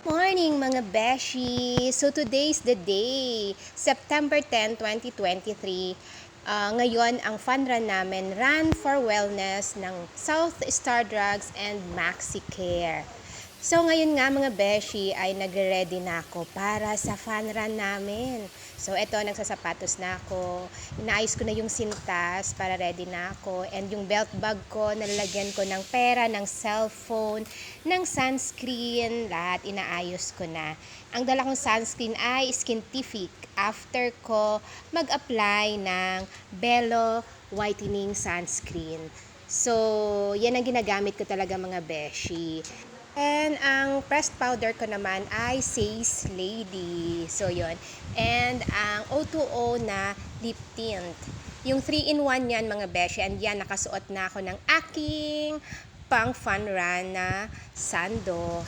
Morning mga beshi! So today's the day, September 10, 2023. Ngayon ang fun run namin, Run for Wellness ng South Star Drugs and MaxiCare. So ngayon nga mga beshi ay nagre-ready na ako para sa fun run namin. So eto, nagsasapatos na ako, inaayos ko na yung sintas para ready na ako, and yung belt bag ko, nalalagyan ko ng pera, ng cellphone, ng sunscreen, lahat inaayos ko na. Ang dala kong sunscreen ay Skintific after ko mag-apply ng Bello Whitening Sunscreen. So, yan ang ginagamit ko talaga mga beshi. And ang pressed powder ko naman ay Says Lady. So, yon. And ang O2O na lip tint. Yung 3-in-1 yan mga beshi. And yan, nakasuot na ako ng aking pang fun run na sando.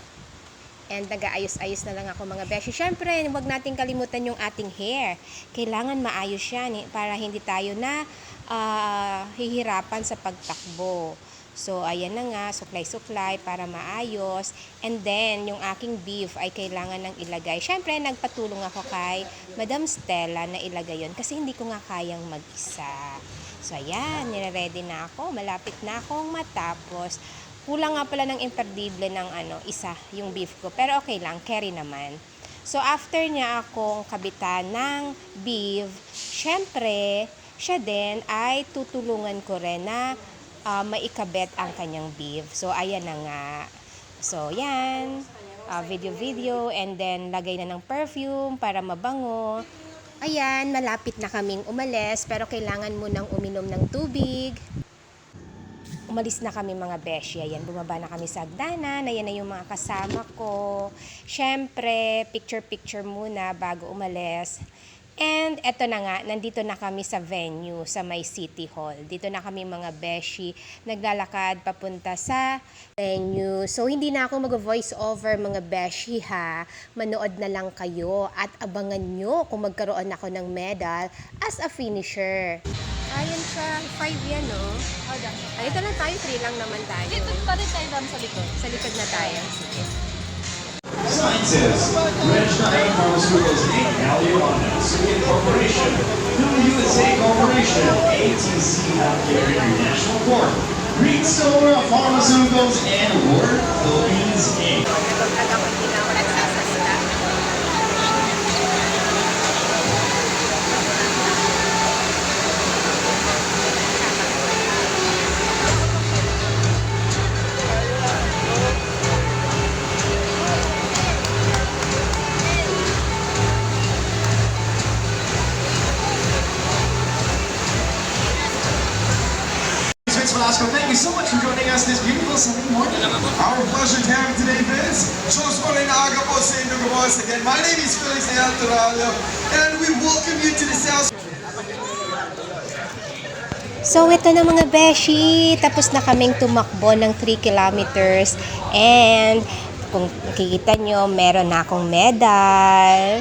And nag-aayos-ayos na lang ako mga beshi. Siyempre, huwag natin kalimutan yung ating hair. Kailangan maayos yan para hindi tayo na hihirapan sa pagtakbo. So, ayan na nga, suklay-suklay para maayos. And then, yung aking beef ay kailangan ng ilagay. Siyempre, nagpatulong ako kay Madam Stella na ilagay yon kasi hindi ko nga kayang mag-isa. So, ayan, nire-ready na ako. Malapit na akong matapos. Kulang nga pala ng imperdible ng isa, yung beef ko. Pero okay lang, carry naman. So, after niya akong kabitan ng beef, syempre, siya din ay tutulungan ko rin na maikabit ang kanyang beef. So, ayan na nga. So, yan. Video, and then lagay na ng perfume para mabango. Ayan, malapit na kaming umalis, pero kailangan mo nang uminom ng tubig. Umalis na kami mga beshi. Ayan, bumaba na kami sa hagdanan. Ayan na yung mga kasama ko. Siyempre, picture muna bago umalis. And eto na nga, nandito na kami sa venue, sa may City Hall. Dito na kami mga beshi, naglalakad papunta sa venue. So, hindi na ako mag-voice over mga beshi ha. Manood na lang kayo at abangan nyo kung magkaroon ako ng medal as a finisher. Ayan siya, 5 yan no? Ay, ito lang tayo, 3 lang naman tayo. Dito pa rin tayo sa likod. Sa likod na tayo. Sige. Sciences, Regina Pharmaceuticals Inc., Aliana, Syrian Corporation, New USA Corporation, ATC Healthcare International Corp., Greenstone Pharmaceuticals, and Word Philippines Inc. Kapag ako hindi na ako nagsasasta. Velasco, thank you so much for joining us this beautiful Sunday morning. Our pleasure to have you today, Vince. Diyos po rin na aga po sa inyong boss. Again, my name is Felix Ayatollah, and we welcome you to the South. So, ito na mga beshi. Tapos na kaming tumakbo ng 3 kilometers. And, kung nakikita nyo, meron na akong medal.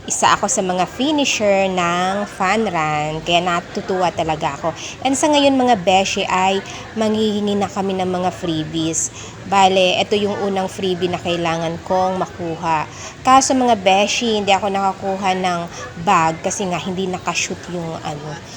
Isa ako sa mga finisher ng fun run. Kaya natutuwa talaga ako. And sa ngayon mga beshi ay manghihingi na kami ng mga freebies. Bale, ito yung unang freebie na kailangan kong makuha. Kaso mga beshi, hindi ako nakakuha ng bag kasi nga hindi nakashoot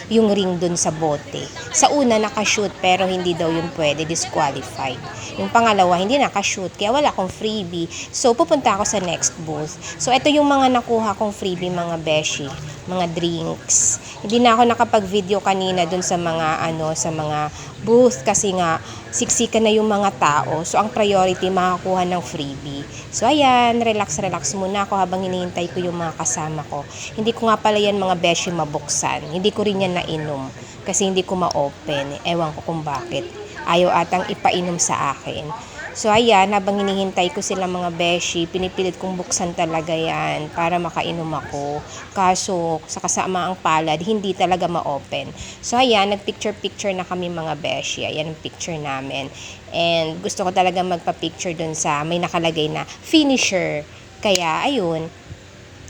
yung ring dun sa bote. Sa una nakashoot pero hindi daw yun pwede, disqualified. Yung pangalawa, hindi nakashoot kaya wala akong freebie. So, pupunta ako sa next booth. So, ito yung mga nakuha kong freebie mga beshi, mga drinks. Hindi na ako nakapag-video kanina dun sa mga sa mga booth kasi nga siksikan na yung mga tao. So, ang priority makakuha ng freebie. So, ayan, relax muna ako habang hinihintay ko yung mga kasama ko. Hindi ko nga pala yan mga beshi mabuksan. Hindi ko rin yan nainom kasi hindi ko ma-open. Ewan ko kung bakit. Ayaw atang ipainom sa akin. So, ayan, habang hinihintay ko sila mga beshi, pinipilit kong buksan talaga yan para makainom ako. Kaso, sa kasamaang palad, hindi talaga ma-open. So, ayan, nagpicture na kami mga beshi. Ayan ang picture namin. And gusto ko talaga magpa-picture dun sa may nakalagay na finisher. Kaya, ayun,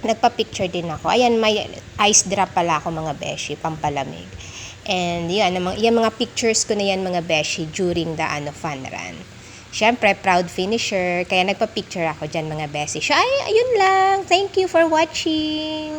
nagpa-picture din ako. Ayan, may ice drop pala ako mga beshi, pampalamig. And yan, mga pictures ko na yan mga beshi during the fun run. Syempre, proud finisher. Kaya nagpa-picture ako dyan mga beses. Ay, ayun lang. Thank you for watching.